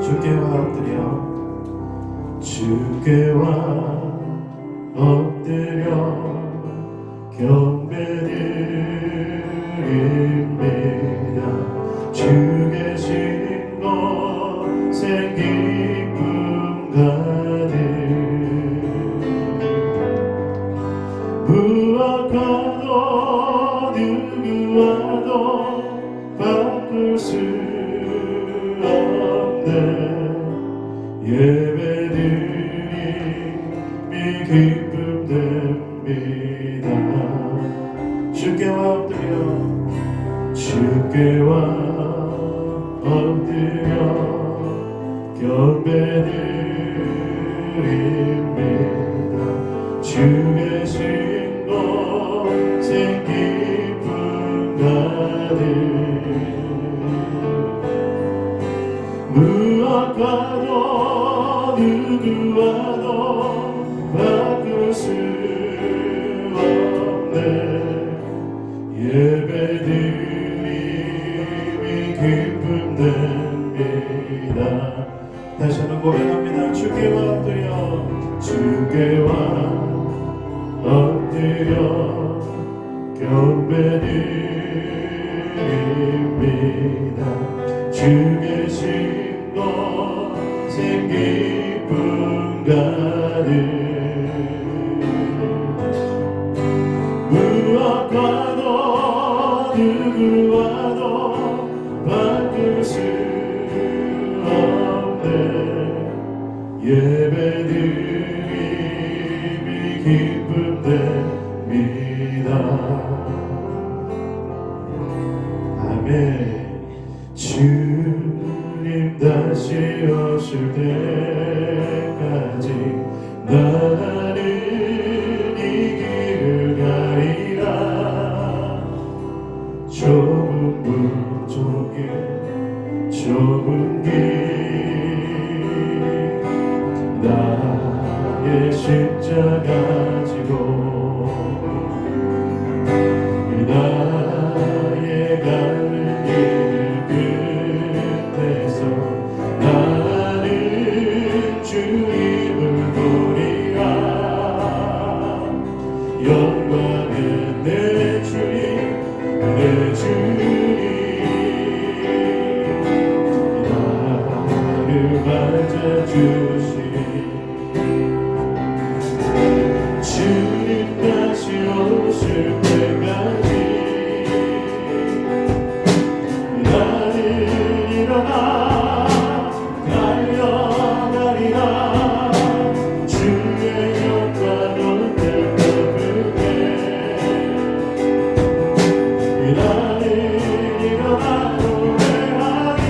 주께와 엎드려 주께와 엎드려 경배드립니다. 주 계신 곳에 기쁨 가득 무엇과도 누구와도 바꿀 수 없네. 예배드림이 기쁨 됩니다. 주께와 엎드려 주께와 엎드려 경배드립니다. 주 계신 곳에 기쁨 가득 무엇과도 누구와도 바꿀 수 없네. 예배드림이 기쁨 됩니다. 다시 한번 고백합니다. 주께와 엎드려 주께와 엎드려 경배드립니다. 주 계신 곳에 기쁨 가득 무엇과도 누구와도 바꿀 수 없네. 예배드림이 기쁨 됩니다. 아멘. 주님 다시 오실 때까지 나는 이 길을 가리라. 좁은 문 쪽에 좁은 길 나의 십자가 지고 나의 가는 길 끝에서 나는 주님을 보리라. 영광은 내 주님 내 주님 나를 맞아주시니 주님 다시 오실 때까지 나는 일어나 달려가리라. 주의 영광을 되돌리게 나는 일어나 노래하리.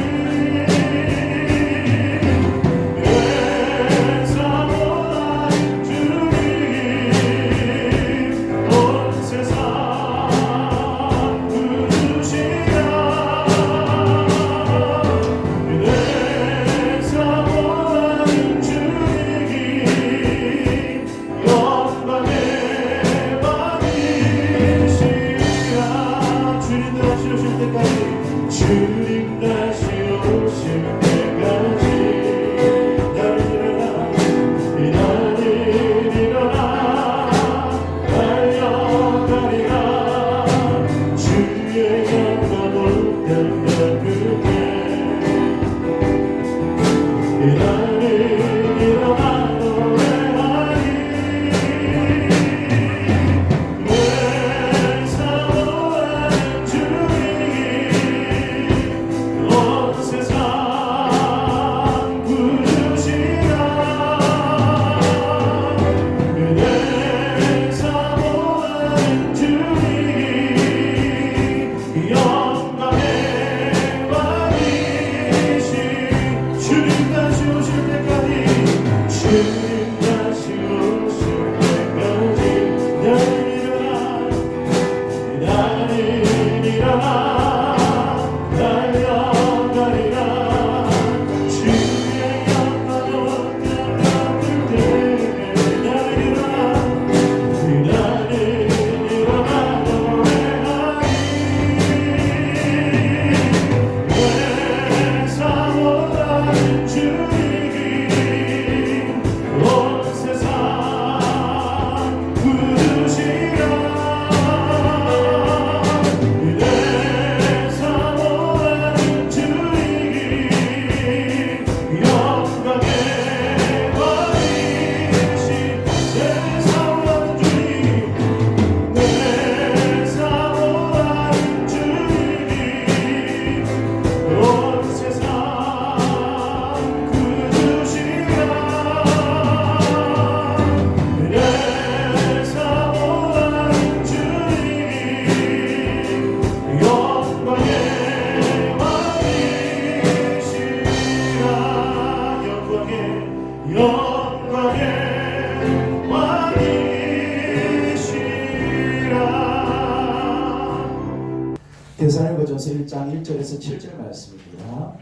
데살로니가전서 1장 1절에서 7절 말씀입니다.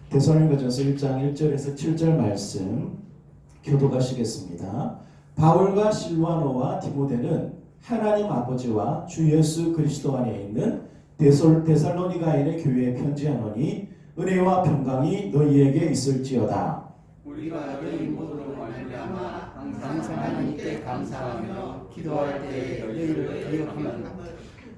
데살로니가전서 1장 1절에서 7절 말씀 교독하시겠습니다. 바울과 실와노와 디모데는 하나님 아버지와 주 예수 그리스도 안에 있는 데살로니가인의 교회에 편지하노니 은혜와 평강이 너희에게 있을지어다. 우리가 너희 모두로 말미암아 항상 하나님께 감사하며 기도할 때 너희를 기억합니다.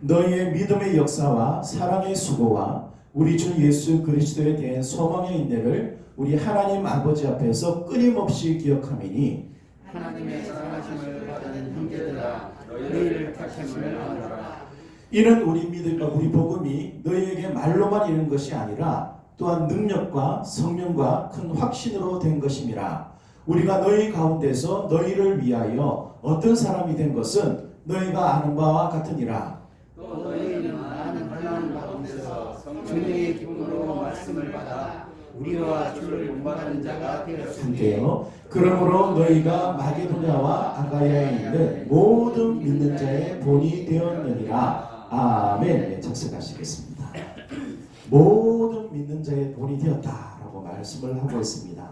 너희의 믿음의 역사와 사랑의 수고와 우리 주 예수 그리스도에 대한 소망의 인내를 우리 하나님 아버지 앞에서 끊임없이 기억함이니 하나님의 사랑하심을 받은 형제들아 너희를 택함을 알아라. 이는 우리 믿음과 우리 복음이 너희에게 말로만 이른 것이 아니라 또한 능력과 성령과 큰 확신으로 된 것임이라. 우리가 너희 가운데서 너희를 위하여 어떤 사람이 된 것은 너희가 아는 바와 같으니라. 또 너희는 많은 환난 가운데서 성령의 기쁨으로 말씀을 받아 우리와 주를 본받는 자가 되었으니 그러므로 너희가 마게도냐와 아가야에 있는 모든 믿는 자의 본이 되었느니라. 아멘. 네, 작성하시겠습니다. 모든 믿는 자의 본이 되었다라고 말씀을 하고 있습니다.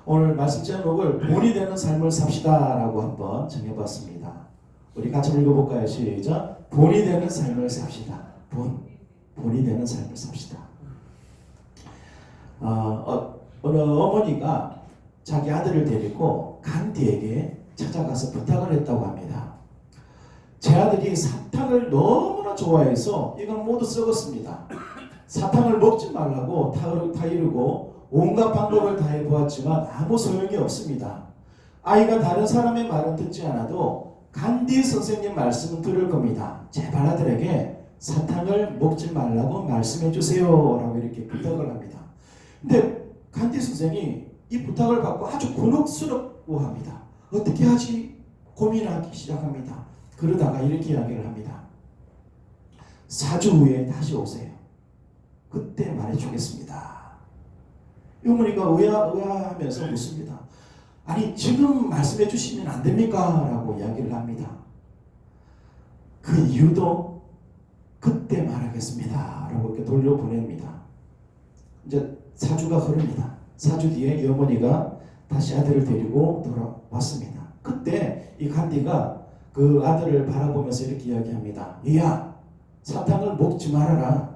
오늘 말씀 제목을 본이 되는 삶을 삽시다라고 한번 정해봤습니다. 우리 같이 읽어볼까요? 시작. 본이 되는 삶을 삽시다. 본이 되는 삶을 삽시다. 어느 어머니가 자기 아들을 데리고 간디에게 찾아가서 부탁을 했다고 합니다. 제 아들이 사탕을 너무나 좋아해서 이건 모두 썩었습니다. 사탕을 먹지 말라고 타이르고 온갖 방법을 다 해보았지만 아무 소용이 없습니다. 아이가 다른 사람의 말은 듣지 않아도 간디 선생님 말씀은 들을 겁니다. 제발 아들에게 사탕을 먹지 말라고 말씀해 주세요 라고 이렇게 부탁을 합니다. 근데 간디 선생이 이 부탁을 받고 아주 곤혹스럽고합니다. 어떻게 하지? 고민하기 시작합니다. 그러다가 이렇게 이야기를 합니다. 4주 후에 다시 오세요. 그때 말해주겠습니다. 이 어머니가 의아하면서 묻습니다. 아니 지금 말씀해 주시면 안 됩니까? 라고 이야기를 합니다. 그 이유도 그때 말하겠습니다. 라고 이렇게 돌려보냅니다. 이제 4주가 흐릅니다. 4주 뒤에 이 어머니가 다시 아들을 데리고 돌아왔습니다. 그때 이 간디가 그 아들을 바라보면서 이렇게 이야기합니다. 얘야, 사탕을 먹지 말아라.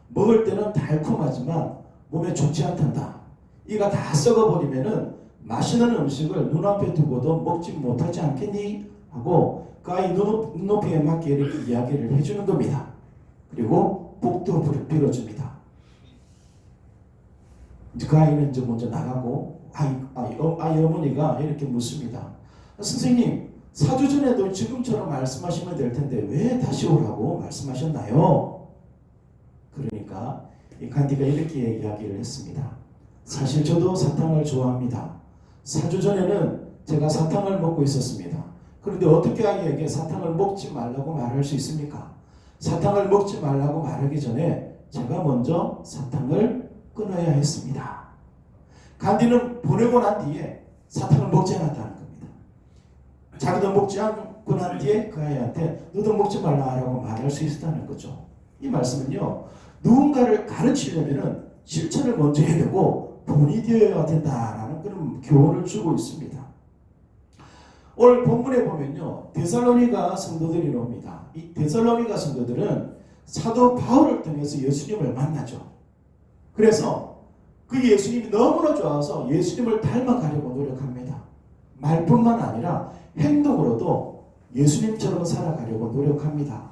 먹을 때는 달콤하지만 몸에 좋지 않단다. 이가 다 썩어버리면은 맛있는 음식을 눈앞에 두고도 먹지 못하지 않겠니? 하고 그 아이 눈높이에 맞게 이렇게 이야기를 해주는 겁니다. 그리고 복도 빌어줍니다. 그 아이는 이제 먼저 나가고 아이 어머니가 이렇게 묻습니다. 선생님, 4주 전에도 지금처럼 말씀하시면 될 텐데 왜 다시 오라고 말씀하셨나요? 그러니까 이 간디가 이렇게 이야기를 했습니다. 사실 저도 사탕을 좋아합니다. 4주 전에는 제가 사탕을 먹고 있었습니다. 그런데 어떻게 아이에게 사탕을 먹지 말라고 말할 수 있습니까? 사탕을 먹지 말라고 말하기 전에 제가 먼저 사탕을 끊어야 했습니다. 간디는 보내고 난 뒤에 사탕을 먹지 않았다는 겁니다. 자기도 먹지 않고 난 뒤에 그 아이한테 너도 먹지 말라고 말할 수 있었다는 거죠. 이 말씀은요, 누군가를 가르치려면 실천을 먼저 해야 되고 본이 되어야 된다라는 그런 교훈을 주고 있습니다. 오늘 본문에 보면요, 데살로니가 성도들이 나옵니다. 이 데살로니가 성도들은 사도 바울을 통해서 예수님을 만나죠. 그래서 그 예수님이 너무나 좋아서 예수님을 닮아가려고 노력합니다. 말뿐만 아니라 행동으로도 예수님처럼 살아가려고 노력합니다.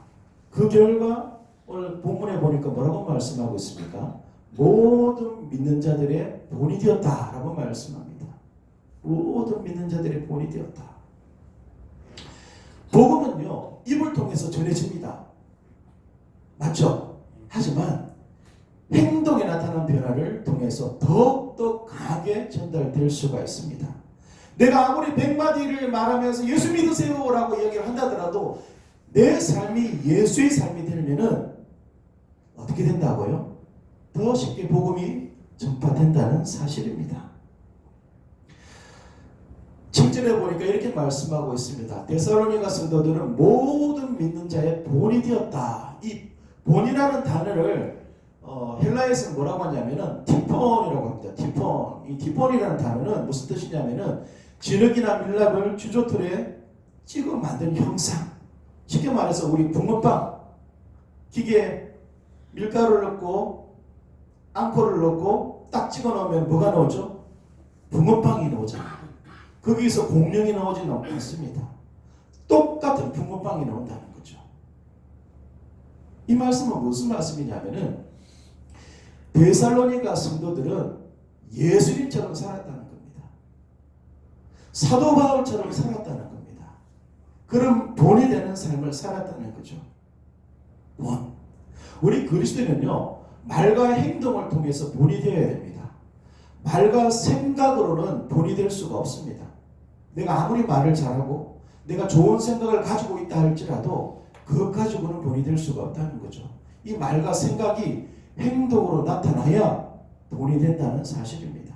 그 결과 오늘 본문에 보니까 뭐라고 말씀하고 있습니까? 모든 믿는 자들의 본이 되었다라고 말씀합니다. 모든 믿는 자들의 본이 되었다. 복음은요, 입을 통해서 전해집니다. 맞죠? 하지만 행동에 나타난 변화를 통해서 더욱더 강하게 전달될 수가 있습니다. 내가 아무리 100마디를 말하면서 예수 믿으세요 라고 얘기를 한다더라도 내 삶이 예수의 삶이 되면은 어떻게 된다고요? 더 쉽게 복음이 전파된다는 사실입니다. 17절에 보니까 이렇게 말씀하고 있습니다. 데살로니가 성도들은 모든 믿는 자의 본이 되었다. 이 본이라는 단어를 헬라에서는 뭐라고 하냐면은 티폰이라고 합니다. 티폰. 이 티폰이라는 단어는 무슨 뜻이냐면은 진흙이나 밀랍을 주조틀에 찍어 만든 형상. 쉽게 말해서 우리 붕어빵 기계에 밀가루를 넣고 앙코를 넣고 딱 찍어 놓으면 뭐가 나오죠? 붕어빵이 나오잖아요. 거기서 공룡이 나오지는 않습니다. 똑같은 붕어빵이 나온다는 거죠. 이 말씀은 무슨 말씀이냐면은 데살로니가 성도들은 예수님처럼 살았다는 겁니다. 사도 바울처럼 살았다는 겁니다. 그런 본이 되는 삶을 살았다는 거죠. 본. 우리 그리스도인은요, 말과 행동을 통해서 본이 되어야 됩니다. 말과 생각으로는 본이 될 수가 없습니다. 내가 아무리 말을 잘하고 내가 좋은 생각을 가지고 있다 할지라도 그것 가지고는 본이 될 수가 없다는 거죠. 이 말과 생각이 행동으로 나타나야 본이 된다는 사실입니다.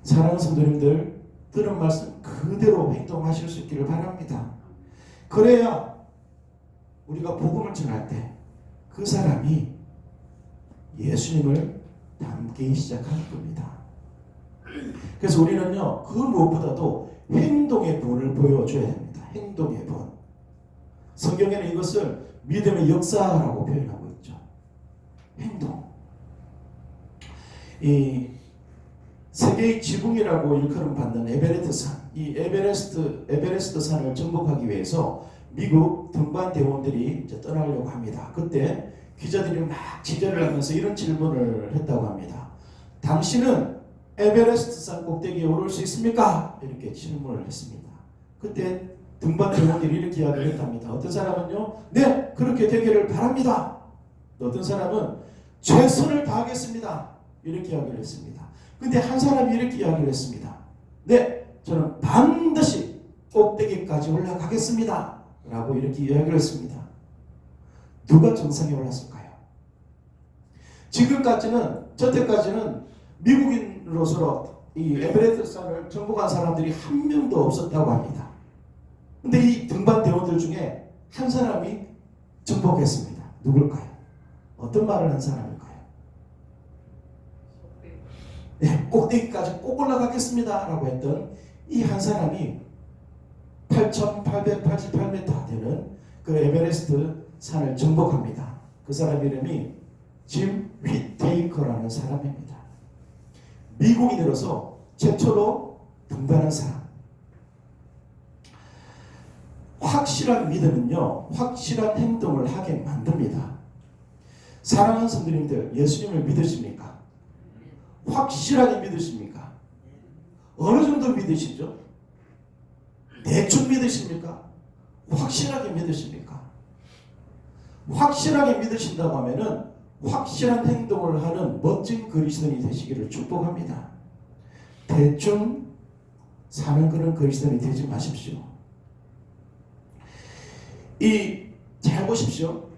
사랑하는 성도님들, 들은 말씀 그대로 행동하실 수 있기를 바랍니다. 그래야 우리가 복음을 전할 때 그 사람이 예수님을 닮기 시작하는 겁니다. 그래서 우리는요, 그 무엇보다도 행동의 본을 보여줘야 됩니다. 행동의 본. 성경에는 이것을 믿음의 역사라고 표현하고 있죠. 행동. 이 세계의 지붕이라고 일컬음 받는 에베레스트 산. 이 에베레스트 산을 정복하기 위해서 미국 등반 대원들이 이제 떠나려고 합니다. 그때 기자들이 막 취재를 하면서 이런 질문을 했다고 합니다. 당신은 에베레스트 산 꼭대기에 오를 수 있습니까? 이렇게 질문을 했습니다. 그때 등반 대원들이 이렇게 이야기를 했답니다. 어떤 사람은요, 네, 그렇게 되기를 바랍니다. 어떤 사람은 최선을 다하겠습니다. 이렇게 이야기를 했습니다. 근데 한 사람이 이렇게 이야기를 했습니다. 네, 저는 반드시 꼭대기까지 올라가겠습니다. 라고 이렇게 이야기를 했습니다. 누가 정상에 올랐을까요? 지금까지는, 저때까지는 미국인으로서 이 에베레스트 산을 정복한 사람들이 한 명도 없었다고 합니다. 근데 이 등반 대원들 중에 한 사람이 정복했습니다. 누굴까요? 어떤 말을 한 사람일까요? 네, 꼭대기까지 꼭 올라가겠습니다. 라고 했던 이 한 사람이 8,888m 되는 그 에베레스트 산을 정복합니다. 그 사람 이름이 짐 휘테이커라는 사람입니다. 미국인으로서 최초로 등반한 사람. 확실한 믿음은요, 확실한 행동을 하게 만듭니다. 사랑하는 성도님들, 예수님을 믿으십니까? 확실하게 믿으십니까? 어느 정도 믿으시죠? 대충 믿으십니까? 확실하게 믿으십니까? 확실하게 믿으신다고 하면은 확실한 행동을 하는 멋진 그리스도인이 되시기를 축복합니다. 대충 사는 그런 그리스도인이 되지 마십시오. 잘 보십시오.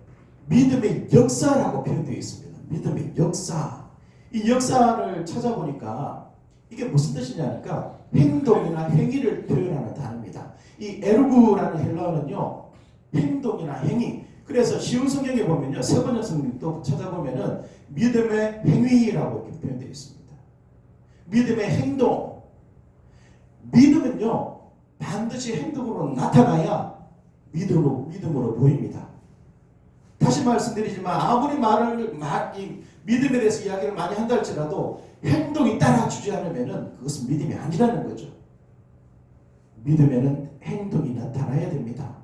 믿음의 역사라고 표현되어 있습니다. 믿음의 역사. 이 역사를 찾아보니까 이게 무슨 뜻이냐니까 행동이나 행위를 표현하는 단어입니다. 이 에르구라는 헬라어는요, 행동이나 행위. 그래서 쉬운 성경에 보면요, 세번역 성경도 찾아보면은 믿음의 행위라고 이렇게 표현되어 있습니다. 믿음의 행동. 믿음은요, 반드시 행동으로 나타나야 믿음으로 보입니다. 다시 말씀드리지만 아무리 믿음에 대해서 이야기를 많이 한다 할지라도 행동이 따라주지 않으면 그것은 믿음이 아니라는 거죠. 믿음에는 행동이 나타나야 됩니다.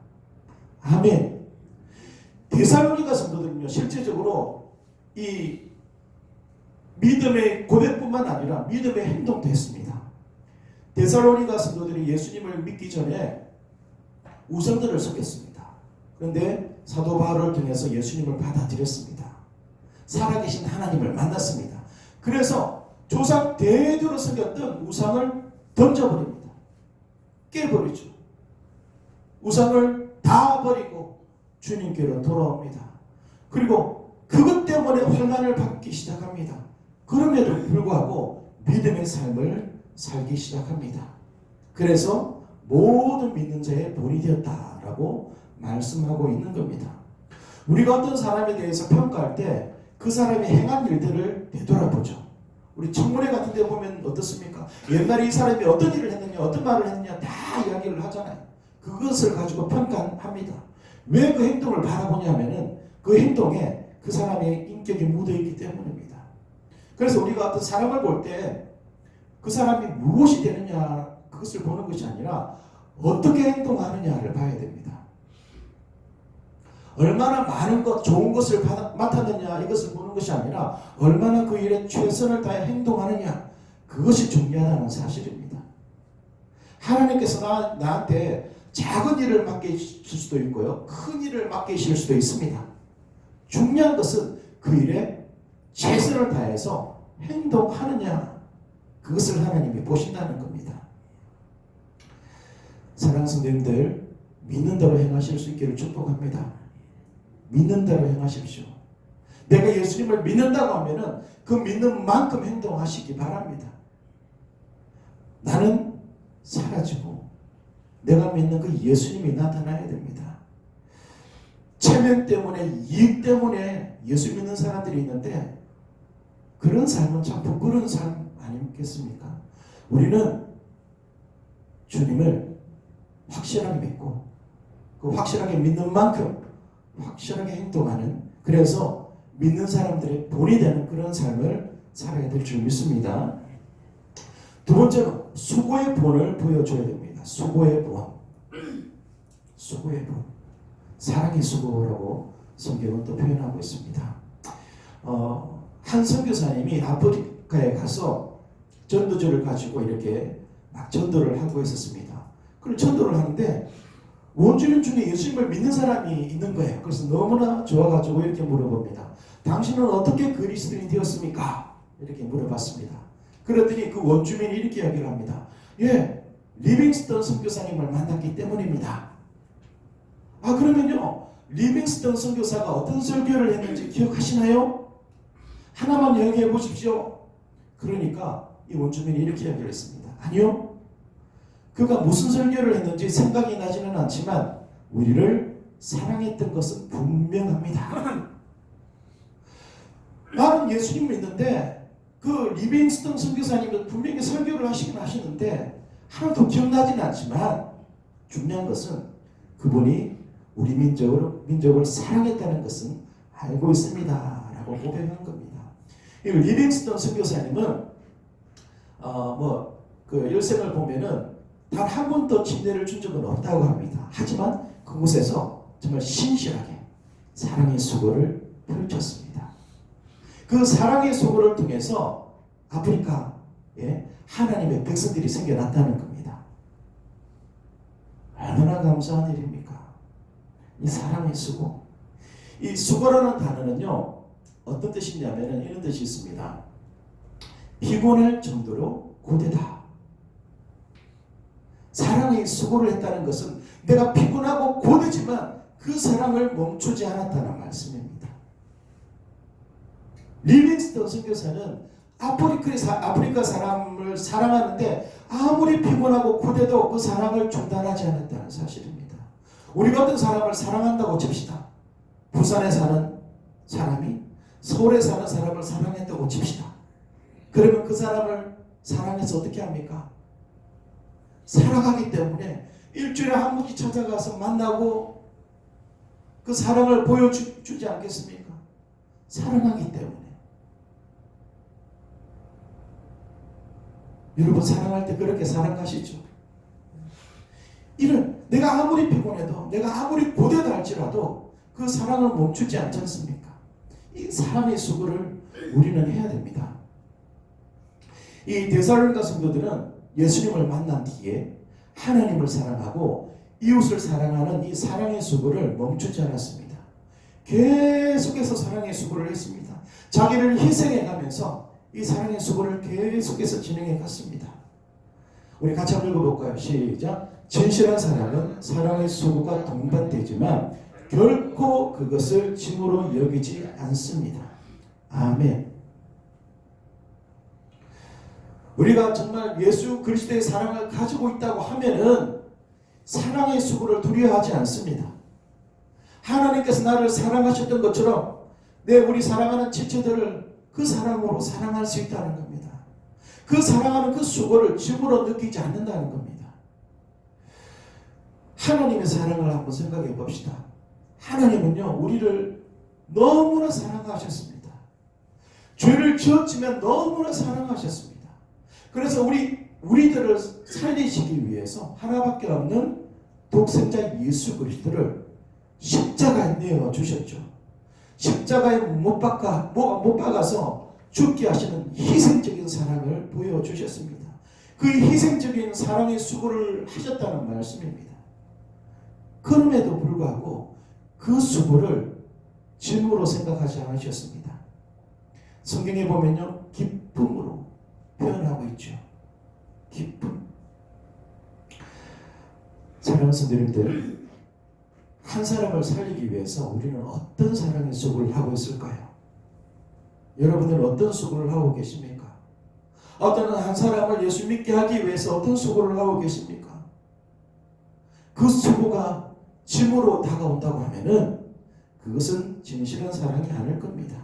아멘. 데살로니가 성도들은요, 실제적으로 이 믿음의 고백뿐만 아니라 믿음의 행동도 했습니다. 데살로니가 성도들이 예수님을 믿기 전에 우상들을 섬겼습니다. 그런데 사도 바울을 통해서 예수님을 받아들였습니다. 살아계신 하나님을 만났습니다. 그래서 조상 대대로 섬겼던 우상을 던져버립니다. 깨버리죠. 우상을 다 버리고 주님께로 돌아옵니다. 그리고 그것 때문에 환난을 받기 시작합니다. 그럼에도 불구하고 믿음의 삶을 살기 시작합니다. 그래서 모든 믿는 자의 본이 되었다라고 말씀하고 있는 겁니다. 우리가 어떤 사람에 대해서 평가할 때 그 사람이 행한 일들을 되돌아보죠. 우리 청문회 같은 데 보면 어떻습니까? 옛날에 이 사람이 어떤 일을 했느냐, 어떤 말을 했느냐 다 이야기를 하잖아요. 그것을 가지고 평가합니다. 왜 그 행동을 바라보냐 하면은 그 행동에 그 사람의 인격이 묻어있기 때문입니다. 그래서 우리가 어떤 사람을 볼 때 그 사람이 무엇이 되느냐 그것을 보는 것이 아니라 어떻게 행동하느냐를 봐야 됩니다. 얼마나 많은 것, 좋은 것을 맡았느냐 이것을 보는 것이 아니라 얼마나 그 일에 최선을 다해 행동하느냐 그것이 중요하다는 사실입니다. 하나님께서 나한테 작은 일을 맡기실 수도 있고요. 큰 일을 맡기실 수도 있습니다. 중요한 것은 그 일에 최선을 다해서 행동하느냐 그것을 하나님이 보신다는 겁니다. 사랑하는 성도님들, 믿는 대로 행하실 수 있기를 축복합니다. 믿는 대로 행하십시오. 내가 예수님을 믿는다고 하면은 그 믿는 만큼 행동하시기 바랍니다. 나는 사라지고 내가 믿는 그 예수님이 나타나야 됩니다. 체면 때문에, 이익 때문에 예수 믿는 사람들이 있는데 그런 삶은 참 부끄러운 삶 아니겠습니까? 우리는 주님을 확실하게 믿고 그 확실하게 믿는 만큼 확실하게 행동하는, 그래서 믿는 사람들의 본이 되는 그런 삶을 살아야 될 줄 믿습니다. 두 번째로 수고의 본을 보여줘야 됩니다. 수고의 본. 수고의 본. 사랑의 수고라고 성경은 또 표현하고 있습니다. 한 선교사님이 아프리카에 가서 전도주를 가지고 이렇게 막 전도를 하고 있었습니다. 그리고 전도를 하는데 원주민 중에 예수님을 믿는 사람이 있는 거예요. 그래서 너무나 좋아가지고 이렇게 물어봅니다. 당신은 어떻게 그리스도인이 되었습니까? 이렇게 물어봤습니다. 그랬더니 그 원주민이 이렇게 이야기를 합니다. 예, 리빙스턴 선교사님을 만났기 때문입니다. 아, 그러면요, 리빙스턴 선교사가 어떤 설교를 했는지 기억하시나요? 하나만 이야기해 보십시오. 그러니까 이 원주민이 이렇게 이야기를 했습니다. 아니요, 그가 무슨 설교를 했는지 생각이 나지는 않지만 우리를 사랑했던 것은 분명합니다. 나는 예수님 믿는데 그 리빙스턴 선교사님은 분명히 설교를 하시긴 하시는데 하나도 기억나지는 않지만 중요한 것은 그분이 우리 민족을 사랑했다는 것은 알고 있습니다 라고 고백한 겁니다. 이 리빙스턴 선교사님은 그 일생을 보면은 단 한 번도 침례를 준 적은 없다고 합니다. 하지만 그곳에서 정말 신실하게 사랑의 수고를 펼쳤습니다. 그 사랑의 수고를 통해서 아프리카에 하나님의 백성들이 생겨났다는 겁니다. 얼마나 감사한 일입니까? 이 사랑의 수고. 이 수고라는 단어는요, 어떤 뜻이냐면 이런 뜻이 있습니다. 피곤할 정도로 고되다. 사랑의 수고를 했다는 것은 내가 피곤하고 고되지만 그 사랑을 멈추지 않았다는 말씀입니다. 리빙스턴 선교사는 아프리카 사람을 사랑하는데 아무리 피곤하고 고되도 그 사랑을 중단하지 않았다는 사실입니다. 우리가 어떤 사람을 사랑한다고 칩시다. 부산에 사는 사람이 서울에 사는 사람을 사랑했다고 칩시다. 그러면 그 사람을 사랑해서 어떻게 합니까? 사랑하기 때문에 일주일에 한 번씩 찾아가서 만나고 그 사랑을 보여주지 않겠습니까? 사랑하기 때문에. 여러분 사랑할 때 그렇게 사랑하시죠? 이런 내가 아무리 피곤해도 내가 아무리 고되다 할지라도 그 사랑을 멈추지 않지 않습니까? 이 사랑의 수고를 우리는 해야 됩니다. 이 데살로니가 성도들은 예수님을 만난 뒤에 하나님을 사랑하고 이웃을 사랑하는 이 사랑의 수고를 멈추지 않았습니다. 계속해서 사랑의 수고를 했습니다. 자기를 희생해 가면서 이 사랑의 수고를 계속해서 진행해 갔습니다. 우리 같이 한번 읽어볼까요? 시작. 진실한 사랑은 사랑의 수고가 동반되지만 결코 그것을 짐으로 여기지 않습니다. 아멘. 우리가 정말 예수 그리스도의 사랑을 가지고 있다고 하면은 사랑의 수고를 두려워하지 않습니다. 하나님께서 나를 사랑하셨던 것처럼 우리 사랑하는 지체들을 그 사랑으로 사랑할 수 있다는 겁니다. 그 사랑하는 그 수고를 짐으로 느끼지 않는다는 겁니다. 하나님의 사랑을 한번 생각해 봅시다. 하나님은요, 우리를 너무나 사랑하셨습니다. 죄를 지었지만 너무나 사랑하셨습니다. 그래서 우리들을 살리시기 위해서 하나밖에 없는 독생자 예수 그리스도를 십자가에 내어 주셨죠. 십자가에 못 박아서 죽게 하시는 희생적인 사랑을 보여주셨습니다. 그 희생적인 사랑의 수고를 하셨다는 말씀입니다. 그럼에도 불구하고 그 수고를 짐으로 생각하지 않으셨습니다. 성경에 보면요, 기쁨으로 표현하고 있죠. 기쁨. 사랑하는 성도님들, 한 사람을 살리기 위해서 우리는 어떤 사랑의 수고를 하고 있을까요? 여러분들은 어떤 수고를 하고 계십니까? 어떤 한 사람을 예수 믿게 하기 위해서 어떤 수고를 하고 계십니까? 그 수고가 짐으로 다가온다고 하면은 그것은 진실한 사랑이 아닐 겁니다.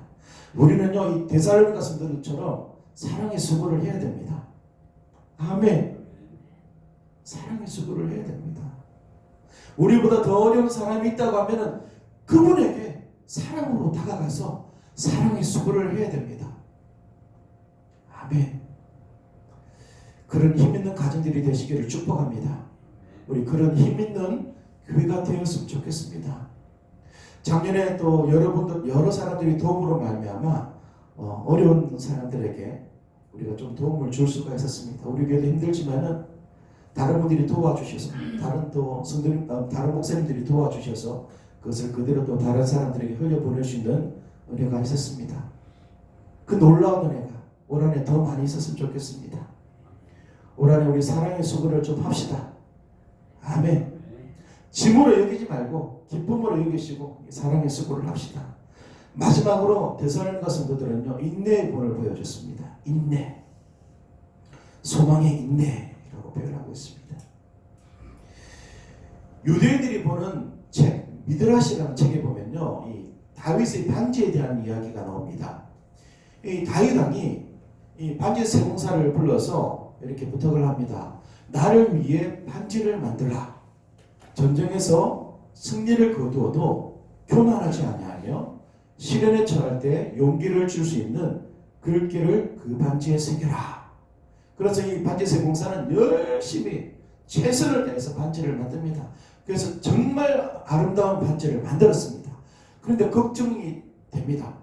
우리는요, 이 데살로니가 성도들처럼 사랑의 수고를 해야 됩니다. 아멘. 사랑의 수고를 해야 됩니다. 우리보다 더 어려운 사람이 있다고 하면은 그분에게 사랑으로 다가가서 사랑의 수고를 해야 됩니다. 아멘. 그런 힘 있는 가정들이 되시기를 축복합니다. 우리 그런 힘 있는 교회가 되었으면 좋겠습니다. 작년에 또 여러 사람들이 도움으로 말미암아 어려운 사람들에게 우리가 좀 도움을 줄 수가 있었습니다. 우리 교회도 힘들지만은 다른 분들이 도와주셔서, 다른 목사님들이 도와주셔서 그것을 그대로 또 다른 사람들에게 흘려보낼 수 있는 은혜가 있었습니다. 그 놀라운 은혜가 올 한해 더 많이 있었으면 좋겠습니다. 올 한해 우리 사랑의 수고를 좀 합시다. 아멘. 짐으로 여기지 말고 기쁨으로 여기시고 사랑의 수고를 합시다. 마지막으로 데살로니가 성도들은요, 인내의 본을 보여줬습니다. 인내. 소망의 인내라고 표현하고 있습니다. 유대인들이 보는 책, 미드라시라는 책에 보면요, 이 다윗의 반지에 대한 이야기가 나옵니다. 이 다윗 왕이 이 반지 세공사를 불러서 이렇게 부탁을 합니다. 나를 위해 반지를 만들라. 전쟁에서 승리를 거두어도 교만하지 아니하며 시련에 처할 때 용기를 줄 수 있는 글귀를 그 반지에 새겨라. 그래서 이 반지 세공사는 열심히 최선을 다해서 반지를 만듭니다. 그래서 정말 아름다운 반지를 만들었습니다. 그런데 걱정이 됩니다.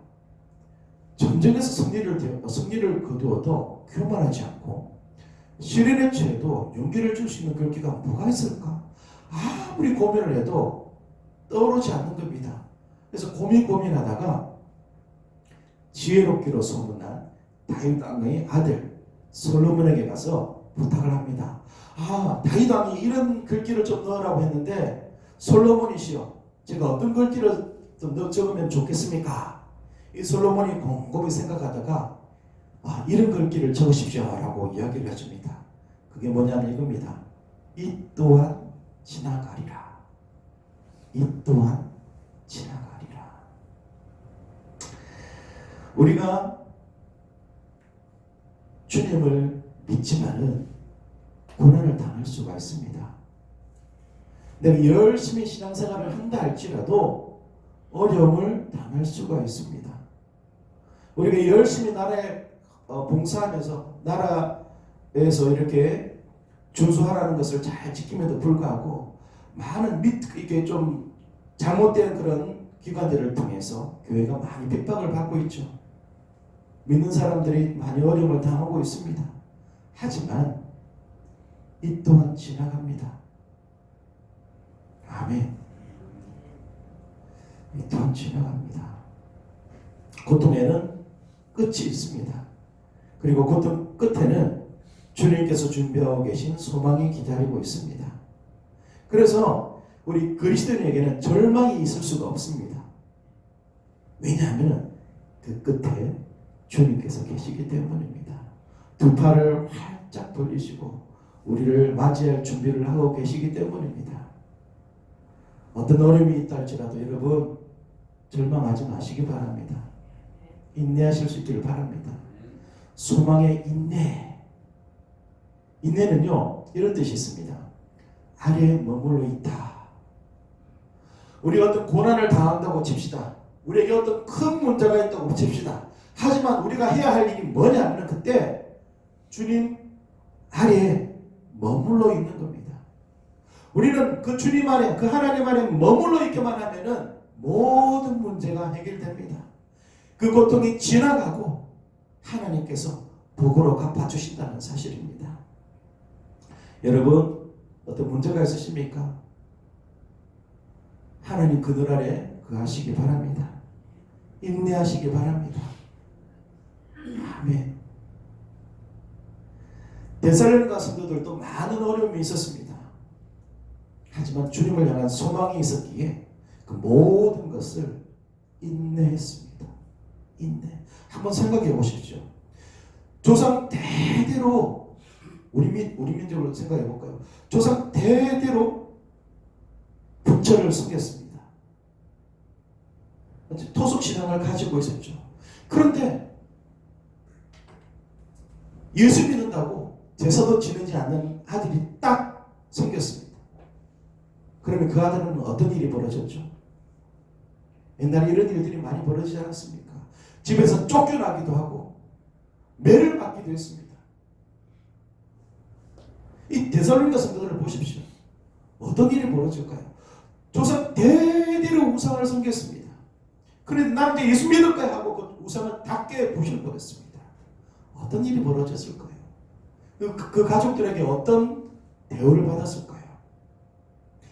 전쟁에서 승리를 거두어도 교만하지 않고 시련에 처해도 용기를 줄 수 있는 글귀가 뭐가 있을까? 아무리 고민을 해도 떠오르지 않는 겁니다. 그래서 고민하다가 지혜롭기로 소문난 다윗 왕의 아들 솔로몬에게 가서 부탁을 합니다. 다윗 왕이 이런 글귀를 좀 넣으라고 했는데 솔로몬이시여, 제가 어떤 글귀를 좀 적으면 좋겠습니까? 이 솔로몬이 곰곰이 생각하다가 이런 글귀를 적으십시오 라고 이야기를 해줍니다. 그게 뭐냐면 이겁니다. 이 또한 지나가리라. 이 또한 지나가리라. 우리가 주님을 믿지만은 고난을 당할 수가 있습니다. 내가 열심히 신앙생활을 한다 할지라도 어려움을 당할 수가 있습니다. 우리가 열심히 나라에 봉사하면서 나라에서 이렇게 준수하라는 것을 잘 지킴에도 불구하고 많은 이게 좀 잘못된 그런 기관들을 통해서 교회가 많이 핍박을 받고 있죠. 믿는 사람들이 많이 어려움을 당하고 있습니다. 하지만 이 또한 지나갑니다. 아멘. 이 또한 지나갑니다. 고통에는 끝이 있습니다. 그리고 고통 끝에는 주님께서 준비하고 계신 소망이 기다리고 있습니다. 그래서 우리 그리스도인에게는 절망이 있을 수가 없습니다. 왜냐하면 그 끝에 주님께서 계시기 때문입니다. 두 팔을 활짝 벌리시고 우리를 맞이할 준비를 하고 계시기 때문입니다. 어떤 어려움이 있다 할지라도 여러분 절망하지 마시기 바랍니다. 인내하실 수 있기를 바랍니다. 소망의 인내. 인내는요 이런 뜻이 있습니다. 아래에 머물러 있다. 우리가 어떤 고난을 당한다고 칩시다. 우리에게 어떤 큰 문제가 있다고 칩시다. 하지만 우리가 해야 할 일이 뭐냐면 그때 주님 아래에 머물러 있는 겁니다. 우리는 그 주님 안에 그 하나님 안에 머물러 있기만 하면은 모든 문제가 해결됩니다. 그 고통이 지나가고 하나님께서 복으로 갚아주신다는 사실입니다. 여러분 어떤 문제가 있으십니까? 하나님 그늘 아래 거하시기 바랍니다. 인내하시기 바랍니다. 아멘. 데살로니가 성도들도 많은 어려움이 있었습니다. 하지만 주님을 향한 소망이 있었기에 그 모든 것을 인내했습니다. 인내. 한번 생각해 보십시오. 조상 대대로 우리 민족을 생각해 볼까요? 조상 대대로 부처를 섬겼습니다. 토속 신앙을 가지고 있었죠. 그런데 예수 믿는다고 제사도 지내지 않는 아들이 딱 생겼습니다. 그러면 그 아들은 어떤 일이 벌어졌죠? 옛날에 이런 일들이 많이 벌어지지 않았습니까? 집에서 쫓겨나기도 하고 매를 맞기도 했습니다. 이 데살로니가 성도들을 보십시오. 어떤 일이 벌어질까요? 조상 대대로 우상을 섬겼습니다. 그런데 난 이제 예수 믿을 거야 하고 그 우상을 닫게 부셔버렸습니다. 어떤 일이 벌어졌을까요? 그 가족들에게 어떤 대우를 받았을까요?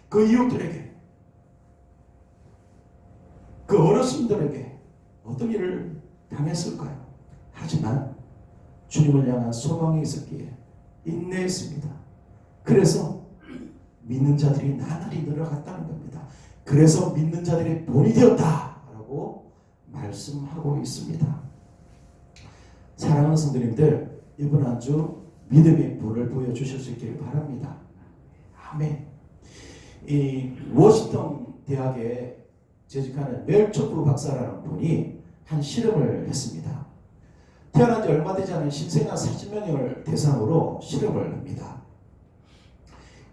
그 이웃들에게, 그 어르신들에게 어떤 일을 당했을까요? 하지만 주님을 향한 소망이 있었기에 인내했습니다. 그래서 믿는 자들이 나날이 늘어갔다는 겁니다. 그래서 믿는 자들이 본이 되었다라고 말씀하고 있습니다. 사랑하는 성도님들, 이번 한 주 믿음의 본을 보여주실 수 있기를 바랍니다. 아멘. 이 워싱턴 대학에 재직하는 멜초프 박사라는 분이 한 실험을 했습니다. 태어난 지 얼마 되지 않은 신생아 40명을 대상으로 실험을 합니다.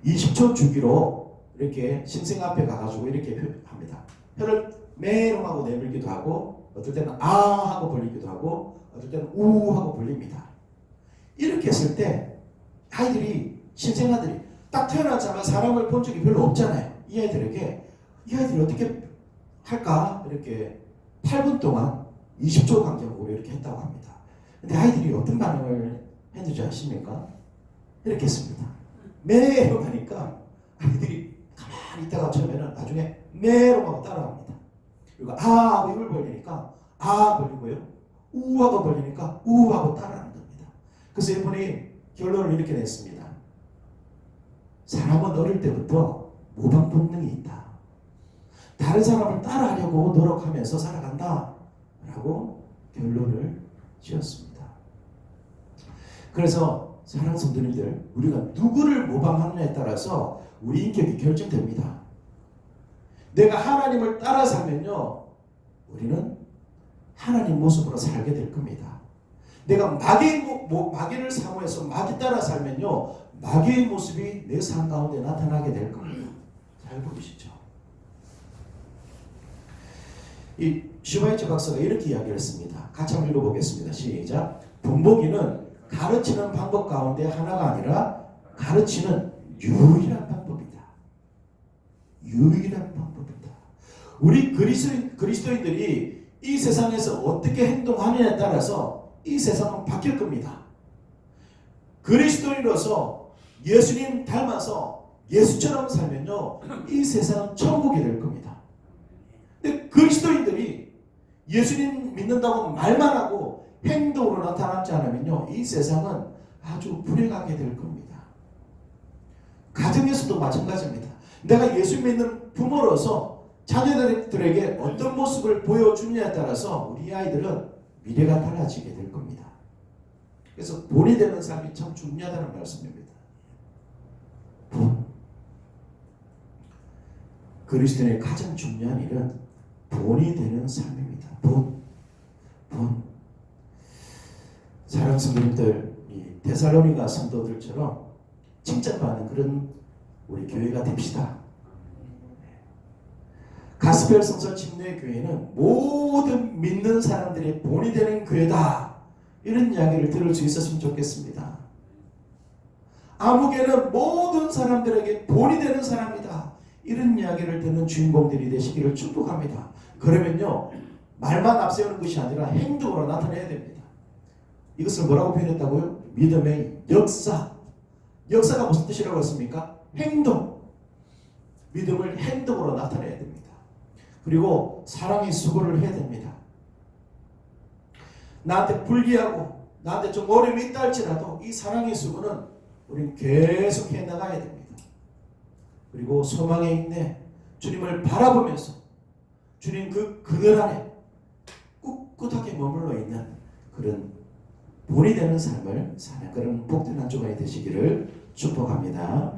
20초 주기로 이렇게 신생 앞에 가가지고 이렇게 합니다. 혀를 메롱하고 내밀기도 하고 어떨 때는 아 하고 벌리기도 하고 어떨 때는 우 하고 벌립니다. 이렇게 했을 때 아이들이 신생아들이 딱 태어나자마자 사람을 본 적이 별로 없잖아요. 이 아이들이 어떻게 할까 이렇게 8분 동안 20초 간격으로 이렇게 했다고 합니다. 근데 아이들이 어떤 반응을 했는지 아십니까? 이렇게 했습니다. 메롱 하니까 아이들이 가만히 있다가 처음에는 나중에 메롱 하고 따라합니다. 그리고 아 하고 입을 벌리니까 아 벌리고요. 우 하고 벌리니까 우 하고 따라하는 겁니다. 그래서 이분이 결론을 이렇게 냈습니다. 사람은 어릴 때부터 모방 본능이 있다. 다른 사람을 따라하려고 노력하면서 살아간다. 라고 결론을 지었습니다. 그래서 사랑하는 성도님들, 우리가 누구를 모방하느냐에 따라서 우리 인격이 결정됩니다. 내가 하나님을 따라 살면요, 우리는 하나님 모습으로 살게 될 겁니다. 내가 마귀를 사모해서 마귀 따라 살면요, 마귀의 모습이 내 삶 가운데 나타나게 될 겁니다. 잘 보이시죠? 이 슈바이처 박사가 이렇게 이야기를 했습니다. 같이 한번 읽어보겠습니다. 시작. 본보기는 가르치는 방법 가운데 하나가 아니라 가르치는 유일한 방법이다. 유일한 방법이다. 우리 그리스도인들이 이 세상에서 어떻게 행동하느냐에 따라서 이 세상은 바뀔 겁니다. 그리스도인으로서 예수님 닮아서 예수처럼 살면요, 이 세상은 천국이 될 겁니다. 근데 그리스도인들이 예수님 믿는다고 말만 하고 행동으로 나타나지 않으면요, 이 세상은 아주 불행하게 될 겁니다. 가정에서도 마찬가지입니다. 내가 예수 믿는 부모로서 자녀들에게 어떤 모습을 보여주느냐에 따라서 우리 아이들은 미래가 달라지게 될 겁니다. 그래서 본이 되는 삶이 참 중요하다는 말씀입니다. 본. 그리스도인의 가장 중요한 일은 본이 되는 삶입니다. 본. 사랑 성도님들, 이 데살로니가 성도들처럼 칭찬받는 그런 우리 교회가 됩시다. 가스펠 성서 침례 교회는 모든 믿는 사람들의 본이 되는 교회다. 이런 이야기를 들을 수 있었으면 좋겠습니다. 아무개는 모든 사람들에게 본이 되는 사람이다. 이런 이야기를 듣는 주인공들이 되시기를 축복합니다. 그러면요, 말만 앞세우는 것이 아니라 행동으로 나타내야 됩니다. 이것을 뭐라고 표현했다고요? 믿음의 역사. 역사가 무슨 뜻이라고 했습니까? 행동. 믿음을 행동으로 나타내야 됩니다. 그리고 사랑의 수고를 해야 됩니다. 나한테 불리하고 나한테 좀 어려움이 있다 할지라도 이 사랑의 수고는 우리는 계속 해 나가야 됩니다. 그리고 소망의 인내, 주님을 바라보면서 주님 그 그늘 안에 꿋꿋하게 머물러 있는 그런 본이 되는 삶을 사는 그런 복된 한 주간이 되시기를 축복합니다.